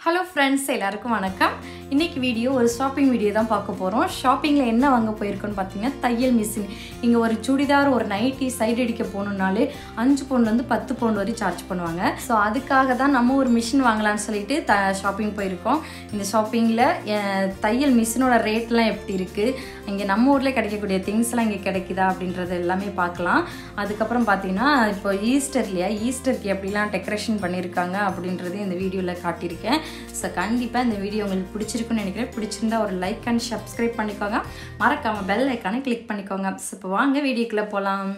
Hello friends, எல்லாருக்கும் வணக்கம். இன்னைக்கு வீடியோ ஒரு ஷாப்பிங் வீடியோ தான் பார்க்க போறோம். ஷாப்பிங்ல என்ன வாங்க போயிருக்கோம்னு பாத்தீங்கன்னா தையல் மிஷின். இங்க ஒரு சுடிதார் ஒரு நைட்டி சைடு அடிக்க போணும்னாலே 5 பவுண்ட்ல இருந்து 10 பவுண்ட் வரை சார்ஜ் பண்ணுவாங்க. சோ அதுக்காக தான் நம்ம ஒரு மிஷின் வாங்கலாம்னு சொல்லிட்டு ஷாப்பிங் போயிருக்கோம். இந்த ஷாப்பிங்ல தையல் மிஷினோட ரேட்லாம் எப்படி இருக்கு? இங்க நம்ம ஊர்ல கிடைக்கக்கூடிய திங்ஸ்லாம் இங்க கிடைக்குதா அப்படின்றது எல்லாமே பார்க்கலாம். அதுக்கப்புறம் பாத்தீங்கன்னா இப்போ ஈஸ்டர்லயா ஈஸ்டருக்கு எப்படிலாம் டெக்கரேஷன் பண்ணிருக்காங்க அப்படின்றது இந்த வீடியோல காட்டியிருக்கேன். ஸோ கண்டிப்பாக இந்த வீடியோ உங்களுக்கு பிடிச்சிருக்குன்னு நினைக்கிறேன். பிடிச்சிருந்தா ஒரு லைக் அண்ட் சப்ஸ்கிரைப் பண்ணிக்கோங்க. மறக்காமல் பெல் ஐக்கானை கிளிக் பண்ணிக்கோங்க. ஸோ இப்போ வாங்க வீடியோக்குள்ளே போகலாம்.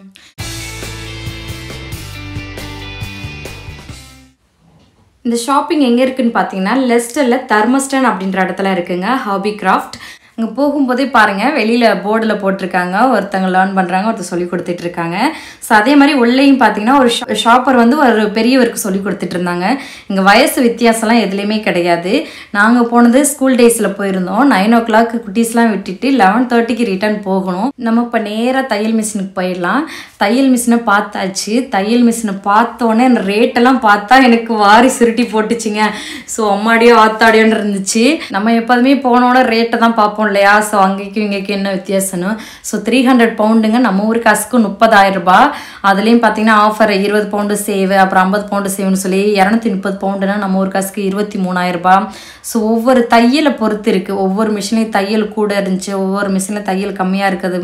இந்த ஷாப்பிங் எங்கே இருக்குதுன்னு பார்த்தீங்கன்னா லெஸ்டரில் தெர்மோஸ்டன் அப்படின்ற இடத்துல இருக்குங்க. Hobby craft. அங்கே போகும்போதே பாருங்கள் வெளியில் போர்டில் போட்டிருக்காங்க. ஒருத்தங்க லேர்ன் பண்ணுறாங்க, ஒருத்தர் சொல்லி கொடுத்துட்ருக்காங்க. ஸோ அதே மாதிரி உள்ளேயும் பார்த்தீங்கன்னா ஒரு ஷாப்பர் வந்து ஒரு பெரியவருக்கு சொல்லி கொடுத்துட்டு இருந்தாங்க. இங்கே வயசு வித்தியாசம்லாம் எதுலேயுமே கிடையாது. நாங்கள் போனது ஸ்கூல் டேஸில் போயிருந்தோம். 9 o'clock குட்டீஸ்லாம் விட்டுட்டு 11:30க்கு ரிட்டர்ன் போகணும். நம்ம இப்போ நேராக தையல் மிஷினுக்கு போயிடலாம். தையல் மிஷினை பார்த்தாச்சு. தையல் மிஷினை பார்த்தோன்னே அந்த ரேட்டெல்லாம் பார்த்தா எனக்கு வாரி சுருட்டி போட்டுச்சுங்க. ஸோ அம்மாடியோ ஆத்தாடியோன்னு இருந்துச்சு. நம்ம எப்போதுமே போனோட ரேட்டை தான் பார்ப்போம் இல்லையா? ஸோ அங்கேக்கும் இங்கேக்கும் என்ன வித்தியாசம்னு. ஸோ 300 பவுண்டுங்க. நம்ம ஊர் காசுக்கு 30,000 ரூபாய். அதுலேயும் பார்த்தீங்கன்னா ஆஃபர் 20 பவுண்டு சேவ், அப்புறம் 50 பவுண்டு சேவ்னு சொல்லி 230 பவுண்டுனா நம்ம ஊர் காசுக்கு 23,000 ரூபாய். ஸோ ஒவ்வொரு தையலை பொறுத்து இருக்குது. ஒவ்வொரு மிஷினையும் தையல் கூட இருந்துச்சு, ஒவ்வொரு மிஷினில் தையல் கம்மியாக இருக்குது.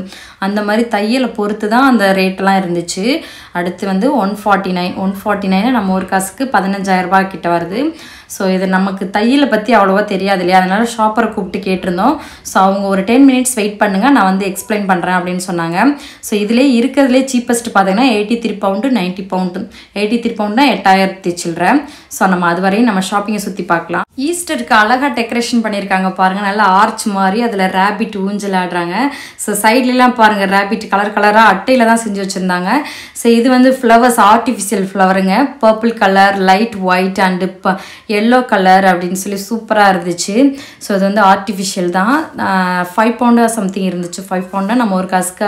அந்த மாதிரி தையலை பொறுத்து தான் அந்த ரேட்டெல்லாம் இருந்துச்சு. அடுத்து வந்து 149 நம்ம ஊர் காசுக்கு 15,000 ரூபாய் கிட்ட வருது. ஸோ இது நமக்கு தையலை பற்றி அவ்வளோவா தெரியாது இல்லையா? அதனால ஷாப்பரை கூப்பிட்டு கேட்டிருந்தோம். ஸோ அவங்க ஒரு 10 minutes வெயிட் பண்ணுங்கள், நான் வந்து எக்ஸ்பிளைன் பண்ணுறேன் அப்படின்னு சொன்னாங்க. ஸோ இதிலே இருக்கிறதுலே சீப்பஸ்ட் பார்த்தீங்கன்னா 83 பவுண்டு 90 பவுண்டு. 83 பவுண்டுனா 8,000 சில்லற. ஸோ நம்ம அது வரையும் நம்ம ஷாப்பிங்கை சுற்றி பார்க்கலாம். ஈஸ்டருக்கு அழகாக டெக்கரேஷன் பண்ணியிருக்காங்க பாருங்கள். நல்லா ஆர்ச் மாதிரி அதில் ரேபிட் ஊஞ்சல் ஆடுறாங்க. ஸோ சைட்லலாம் பாருங்கள் ரேபிட் கலர் கலராக அட்டையில் தான் செஞ்சு வச்சுருந்தாங்க. ஸோ இது வந்து ஃப்ளவர்ஸ், ஆர்டிஃபிஷியல் ஃப்ளவருங்க. Purple colour, light white and yellow colour அப்படின்னு சொல்லி சூப்பராக இருந்துச்சு. ஸோ இது வந்து ஆர்டிஃபிஷியல் தான். 5 பவுண்டு சம்திங் இருந்துச்சு. 5 பவுண்டா நம்ம ஒரு காசுக்கு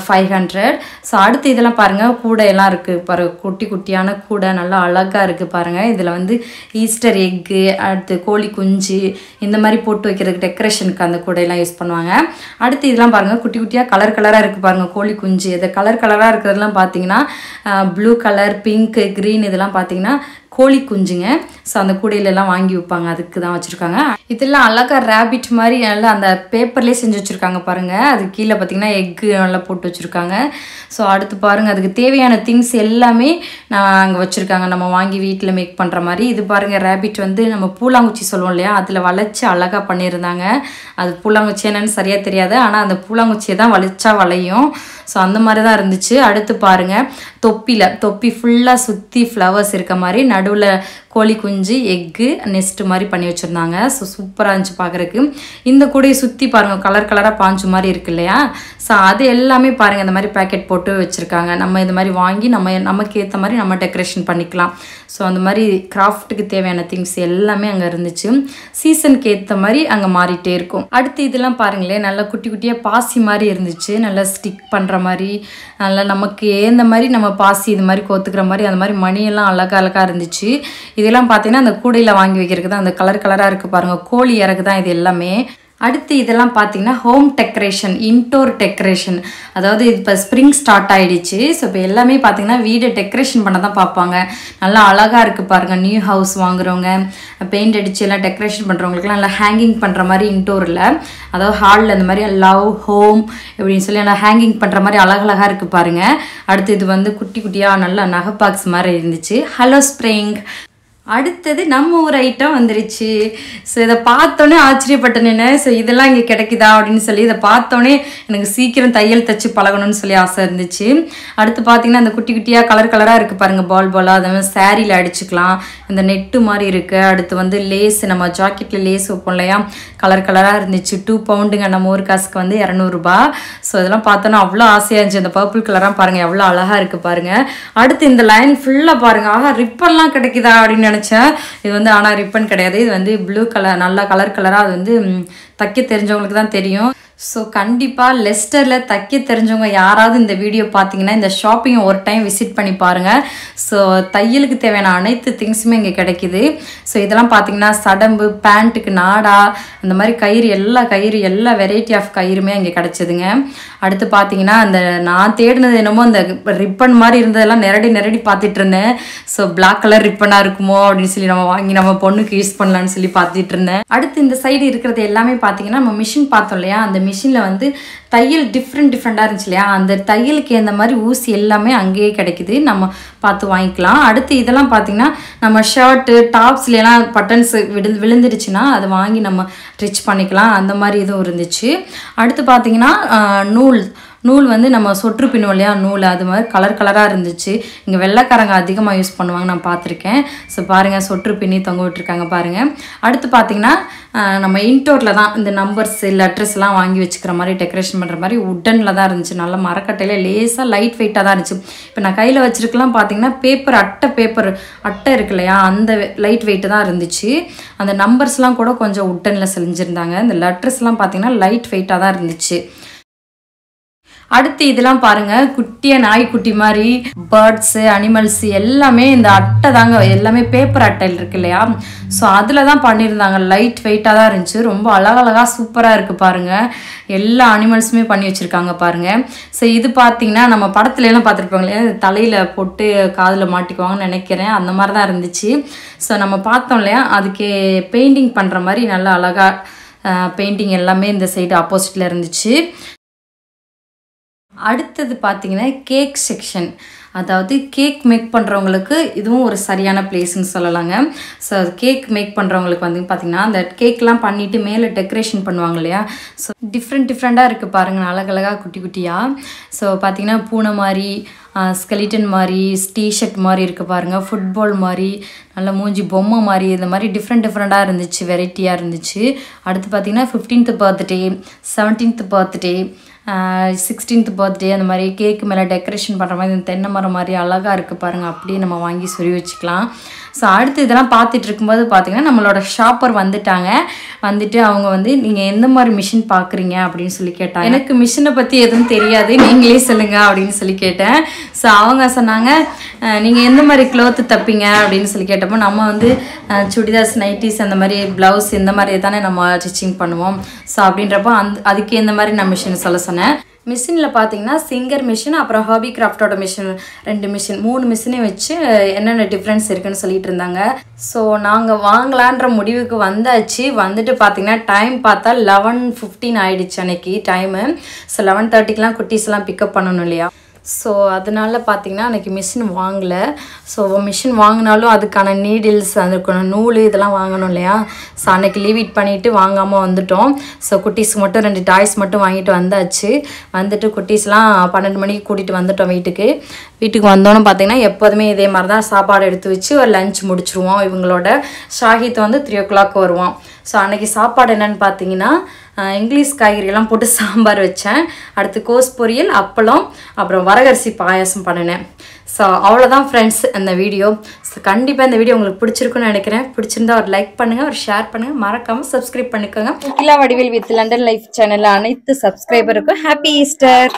500. ஸோ அடுத்து இதெல்லாம் பாருங்கள் கூடையெல்லாம் இருக்குது பாருங்கள். குட்டி குட்டியான கூடை நல்லா அழகாக இருக்குது பாருங்கள். இதில் வந்து ஈஸ்டர் எக்கு, அடுத்து கோழி குஞ்சு இந்த மாதிரி போட்டு வைக்கிறதுக்கு டெக்கரேஷனுக்கு அந்த கூடையெல்லாம் யூஸ் பண்ணுவாங்க. அடுத்து இதெல்லாம் பாருங்கள் குட்டி குட்டியாக கலர் கலராக இருக்குது பாருங்கள் கோழி குஞ்சு. இது கலர் கலராக இருக்கிறதுலாம் பார்த்தீங்கன்னா ப்ளூ கலர், பிங்க், க்ரீன் இதெல்லாம் பார்த்தீங்கன்னா கோழி குஞ்சுங்க. ஸோ அந்த கூடையிலெல்லாம் வாங்கி வைப்பாங்க, அதுக்கு தான் வச்சுருக்காங்க. இதெல்லாம் அழகாக ரேபிட் மாதிரி நல்லா அந்த பேப்பர்லேயே செஞ்சு வச்சுருக்காங்க பாருங்கள். அது கீழே பார்த்தீங்கன்னா எக்கு நல்லா போட்டு வச்சுருக்காங்க. ஸோ அடுத்து பாருங்கள் அதுக்கு தேவையான திங்ஸ் எல்லாமே அங்கே வச்சுருக்காங்க, நம்ம வாங்கி வீட்டில் மேக் பண்ணுற மாதிரி. இது பாருங்கள் ரேபிட் வந்து நம்ம பூலாங்குச்சி சொல்லுவோம் இல்லையா, அதில் வளைச்சி அழகாக பண்ணியிருந்தாங்க. அது பூலாங்குச்சி என்னன்னு சரியாக தெரியாது, ஆனால் அந்த பூலாங்குச்சியை தான் வளைச்சா வளையும். ஸோ அந்த மாதிரி தான் இருந்துச்சு. அடுத்து பாருங்கள் தொப்பி ஃபுல்லாக சுற்றி ஃப்ளவர்ஸ் இருக்க மாதிரி நடுவில் கோழி குஞ்சு, எக்கு, நெஸ்ட்டு மாதிரி பண்ணி வச்சுருந்தாங்க. ஸோ சூப்பராக இருந்துச்சு பார்க்குறக்கு. இந்த கூடையை சுற்றி பாருங்கள் கலர் கலராக பாஞ்சு மாதிரி இருக்கு இல்லையா? ஸோ அது எல்லாமே பாருங்கள் இந்த மாதிரி பேக்கெட் போட்டு வச்சுருக்காங்க. நம்ம இந்த மாதிரி வாங்கி நமக்கு ஏற்ற மாதிரி நம்ம டெக்கரேஷன் பண்ணிக்கலாம். ஸோ அந்த மாதிரி கிராஃப்ட்டுக்கு தேவையான திங்ஸ் எல்லாமே அங்கே இருந்துச்சு. சீசனுக்கு ஏற்ற மாதிரி அங்கே மாறிட்டே இருக்கும். அடுத்து இதெல்லாம் பாருங்களேன் நல்லா குட்டி குட்டியாக பாசி மாதிரி இருந்துச்சு. நல்லா ஸ்டிக் பண்ணுற மாதிரி நல்லா நமக்கு ஏந்த மாதிரி நம்ம பாசி இது மாதிரி கோத்துக்கிற மாதிரி அந்த மாதிரி மணியெல்லாம் அழகாக இருந்துச்சு. இதெல்லாம் பார்த்தீங்கன்னா அந்த கூடையில் வாங்கி வைக்கிறதுக்கு தான் அந்த கலர் கலராக இருக்குது பாருங்கள். கோழி இறகு தான் இது எல்லாமே. அடுத்து இதெல்லாம் பார்த்தீங்கன்னா ஹோம் டெக்கரேஷன், இன்டோர் டெக்கரேஷன். அதாவது இப்போ ஸ்ப்ரிங் ஸ்டார்ட் ஆகிடுச்சு. ஸோ இப்போ எல்லாமே பார்த்தீங்கன்னா வீடை டெக்கரேஷன் பண்ண தான் பார்ப்பாங்க. நல்லா அழகாக இருக்குது பாருங்கள். நியூ ஹவுஸ் வாங்குறவங்க, பெயிண்ட் அடித்து எல்லாம் டெக்கரேஷன் பண்ணுறவங்களுக்குலாம் நல்லா ஹேங்கிங் பண்ணுற மாதிரி இன்டோரில், அதாவது ஹாலில் இந்த மாதிரி லவ் ஹோம் இப்படின்னு சொல்லி நல்லா ஹேங்கிங் பண்ணுற மாதிரி அழகழகாக இருக்குது பாருங்கள். அடுத்து இது வந்து குட்டி குட்டியாக நல்லா நகை பாக்ஸ் மாதிரி இருந்துச்சு. Hello spring. அடுத்தது நம்ம ஒரு ஐட்டம் வந்துருச்சு. ஸோ இதை பார்த்தோன்னே ஆச்சரியப்பட்டேன்னு. ஸோ இதெல்லாம் இங்கே கிடைக்குதா அப்படின்னு சொல்லி இதை பார்த்தோன்னே எனக்கு சீக்கிரம் தையல் தைச்சு பழகணும்னு சொல்லி ஆசை இருந்துச்சு. அடுத்து பார்த்தீங்கன்னா அந்த குட்டி குட்டியாக கலர் கலராக இருக்குது பாருங்கள் பாலாக. அதை மாதிரி சாரியில் அடிச்சுக்கலாம். இந்த நெட்டு மாதிரி இருக்குது. அடுத்து வந்து லேஸ், நம்ம ஜாக்கெட்டில் லேஸ் வைப்போம் இல்லையா, கலர் கலராக இருந்துச்சு. 2 பவுண்டுங்க. நம்ம ஒரு காசுக்கு வந்து 200 ரூபாய். ஸோ இதெல்லாம் பார்த்தோன்னா அவ்வளோ ஆசையாக இருந்துச்சு. இந்த பர்பிள் கலராக பாருங்கள் எவ்வளோ அழகாக இருக்குது பாருங்கள். அடுத்து இந்த லைன் ஃபுல்லாக பாருங்கள். ஆஹா ரிப்பன்லாம் கிடைக்குதா அப்படின்னு நினச்சேன். இது வந்து ஆனால் ரிப்பன் கிடையாது. இது வந்து ப்ளூ கலர் நல்லா கலர் கலராக அது வந்து தைக்க தெரிஞ்சவங்களுக்கு தான் தெரியும். ஸோ கண்டிப்பாக லெஸ்டரில் தைக்க தெரிஞ்சவங்க யாராவது இந்த வீடியோ பார்த்தீங்கன்னா இந்த ஷாப்பிங்கை ஒரு டைம் விசிட் பண்ணி பாருங்கள். ஸோ தையலுக்கு தேவையான அனைத்து திங்ஸுமே இங்கே கிடைக்கிது. ஸோ இதெல்லாம் பார்த்தீங்கன்னா சடம்பு, பேண்ட்டுக்கு நாடா, அந்த மாதிரி கயிறு எல்லா வெரைட்டி ஆஃப் கயிறுமே இங்கே கிடச்சிதுங்க. அடுத்து பார்த்தீங்கன்னா அந்த நான் தேடினது என்னமோ அந்த ரிப்பன் மாதிரி இருந்ததெல்லாம் நிரடி பார்த்துட்டு இருந்தேன். ஸோ பிளாக் கலர் ரிப்பனாக இருக்குமோ அப்படின்னு சொல்லி நம்ம வாங்கி நம்ம பொண்ணுக்கு யூஸ் பண்ணலான்னு சொல்லி பார்த்துட்டு இருந்தேன். அடுத்து இந்த சைடு இருக்கிறது எல்லாமே பார்த்தீங்கன்னா நம்ம மிஷின் பார்த்தோம் இல்லையா, அந்த மிஷினில் வந்து தையல் டிஃப்ரெண்ட்டாக இருந்துச்சு இல்லையா, அந்த தையலுக்கு ஏற்ற மாதிரி ஊசி எல்லாமே அங்கேயே கிடைக்குது, நம்ம பார்த்து வாங்கிக்கலாம். அடுத்து இதெல்லாம் பார்த்தீங்கன்னா நம்ம ஷர்ட்டு டாப்ஸ்லாம் பட்டன்ஸ் விழுந்துடுச்சுன்னா அதை வாங்கி நம்ம ஸ்டிச் பண்ணிக்கலாம், அந்த மாதிரி இதுவும் இருந்துச்சு. அடுத்து பார்த்தீங்கன்னா நூல் வந்து நம்ம சொற்று பின்னுவோம் இல்லையா நூல், அது மாதிரி கலராக இருந்துச்சு. இங்கே வெள்ளைக்காரங்க அதிகமாக யூஸ் பண்ணுவாங்க, நான் பார்த்துருக்கேன். ஸோ பாருங்கள் சொற்று பின்னி தொங்க விட்டுருக்காங்க பாருங்கள். அடுத்து பார்த்தீங்கன்னா நம்ம இன்டோரில் தான் இந்த நம்பர்ஸ் லெட்டர்ஸ்லாம் வாங்கி வச்சுக்கிற மாதிரி டெக்கரேஷன் பண்ணுற மாதிரி உட்டனில் தான் இருந்துச்சு. நல்ல மரக்கட்டையில் லேசாக லைட் வெயிட்டாக தான் இருந்துச்சு. இப்போ நான் கையில் வச்சுருக்கலாம் பார்த்தீங்கன்னா அட்டை இருக்கு இல்லையா, அந்த லைட் வெயிட்டு தான் இருந்துச்சு. அந்த நம்பர்ஸ்லாம் கூட கொஞ்சம் உட்டனில் செஞ்சுருந்தாங்க. இந்த லெட்டர்ஸ்லாம் பார்த்தீங்கன்னா லைட் வெயிட்டாக தான் இருந்துச்சு. அடுத்து இதெல்லாம் பாருங்க, குட்டிய நாய்க்குட்டி மாதிரி பேர்ட்ஸு அனிமல்ஸ் எல்லாமே இந்த அட்டை தாங்க, எல்லாமே பேப்பர் அட்டையில் இருக்கு இல்லையா, ஸோ அதில் தான் பண்ணியிருந்தாங்க. லைட் வெயிட்டாக தான் இருந்துச்சு, ரொம்ப அழகழகாக சூப்பராக இருக்குது பாருங்கள். எல்லா அனிமல்ஸுமே பண்ணி வச்சுருக்காங்க பாருங்கள். ஸோ இது பார்த்தீங்கன்னா நம்ம படத்துலலாம் பார்த்துருப்பாங்க இல்லையா, தலையில் போட்டு காதில் மாட்டிக்குவாங்கன்னு நினைக்கிறேன், அந்த மாதிரி தான் இருந்துச்சு. ஸோ நம்ம பார்த்தோம் இல்லையா, அதுக்கு பெயிண்டிங் பண்ணுற மாதிரி நல்லா அழகாக பெயிண்டிங் எல்லாமே இந்த சைடு ஆப்போசிட்டில் இருந்துச்சு. அடுத்தது பார்த்தீங்கன்னா கேக் செக்ஷன், அதாவது கேக் மேக் பண்ணுறவங்களுக்கு இதுவும் ஒரு சரியான பிளேஸ்ன்னு சொல்லலாங்க. ஸோ கேக் மேக் பண்ணுறவங்களுக்கு வந்து பார்த்திங்கன்னா அந்த கேக்லாம் பண்ணிவிட்டு மேலே டெக்கரேஷன் பண்ணுவாங்க இல்லையா, ஸோ டிஃப்ரெண்ட்டாக இருக்குது பாருங்கள், அழகழகாக குட்டியாக. ஸோ பார்த்திங்கன்னா பூனை மாதிரி, ஸ்கெலிட்டன் மாதிரி, டீஷர்ட் மாதிரி இருக்குது பாருங்கள், ஃபுட்பால் மாதிரி, நல்ல மூஞ்சி பொம்மை மாதிரி, இந்த மாதிரி டிஃப்ரெண்ட்டாக இருந்துச்சு, வெரைட்டியாக இருந்துச்சு. அடுத்து பார்த்திங்கன்னா 15th birthday, 17th birthday, 16th birthday, அந்த மாதிரி கேக்கு மேலே டெக்கரேஷன் பண்ணுற மாதிரி இந்த தென்னை மரம் மாதிரி அழகாக இருக்குது பாருங்கள், அப்படியே நம்ம வாங்கி சொறி வச்சுக்கலாம். ஸோ அடுத்து இதெல்லாம் பார்த்துட்டு இருக்கும்போது பார்த்திங்கன்னா நம்மளோட ஷாப்பர் வந்துட்டு அவங்க வந்து நீங்கள் எந்த மாதிரி மிஷின் பார்க்குறீங்க அப்படின்னு சொல்லி கேட்டாங்க. எனக்கு மிஷினை பற்றி எதுவும் தெரியாது, நீங்களே சொல்லுங்கள் அப்படின்னு சொல்லி கேட்டேன். ஸோ அவங்க சொன்னாங்க நீங்கள் எந்த மாதிரி க்ளோத்து தப்பீங்க அப்படின்னு சொல்லி கேட்டப்போ, நம்ம வந்து சுடிதார்ஸ், நைட்டிஸ், அந்த மாதிரி ப்ளவுஸ் இந்த மாதிரி தானே நம்ம ஸ்டிச்சிங் பண்ணுவோம். ஸோ அப்படின்றப்போ அதுக்கு எந்த மாதிரி நான் மிஷின் சொல்ல சொன்னேன். மிஷினில் பார்த்தீங்கன்னா சிங்கர் மிஷின், அப்புறம் ஹாபி கிராஃப்டோட மிஷின், 3 மிஷினையும் வச்சு என்னென்ன டிஃப்ரென்ஸ் இருக்குன்னு சொல்லிட்டு இருந்தாங்க. ஸோ நாங்கள் வாங்கலான்ற முடிவுக்கு வந்துட்டு பார்த்தீங்கன்னா டைம் பார்த்தா 11:15 ஆகிடுச்சு அன்னைக்கு டைமு. ஸோ 11:30க்கெலாம் குட்டீஸ்லாம் பிக்கப் பண்ணணும் இல்லையா, ஸோ அதனால பார்த்திங்கன்னா அன்றைக்கி மிஷின் வாங்கலை. ஸோ மிஷின் வாங்கினாலும் அதுக்கான நீடில்ஸ், அதுக்கான நூல் இதெல்லாம் வாங்கணும் இல்லையா, ஸோ அன்றைக்கி லீவ் இட் பண்ணிவிட்டு வாங்காமல் வந்துட்டோம். ஸோ குட்டீஸ்க்கு மட்டும் 2 டாய்ஸ் மட்டும் வாங்கிட்டு வந்துட்டு குட்டீஸ்லாம் 12 மணிக்கு கூட்டிகிட்டு வந்துட்டோம் வீட்டுக்கு வந்தோன்னு பார்த்திங்கன்னா எப்போதுமே இதே மாதிரி தான் சாப்பாடு எடுத்து வச்சு ஒரு லஞ்ச் முடிச்சுருவோம். இவங்களோட ஷாஹித் வந்து 3 o'clock வருவான். ஸோ அன்றைக்கி சாப்பாடு என்னென்னு பார்த்தீங்கன்னா இங்கிலீஷ் காய்கறியெல்லாம் போட்டு சாம்பார் வச்சேன், அடுத்து கோஸ் பொரியல், அப்பளம், அப்புறம் வரகரிசி பாயாசம் பண்ணினேன். ஸோ அவ்வளோதான் ஃப்ரெண்ட்ஸ் அந்த வீடியோ. ஸோ கண்டிப்பாக இந்த வீடியோ உங்களுக்கு பிடிச்சிருக்குன்னு நினைக்கிறேன். பிடிச்சிருந்தா ஒரு லைக் பண்ணுங்கள், ஒரு ஷேர் பண்ணுங்கள், மறக்காமல் சப்ஸ்கிரைப் பண்ணிக்கோங்க. Nikhila Vadivel with London life சேனலில் அனைத்து சப்ஸ்கிரைபருக்கும் ஹாப்பி ஈஸ்டர்.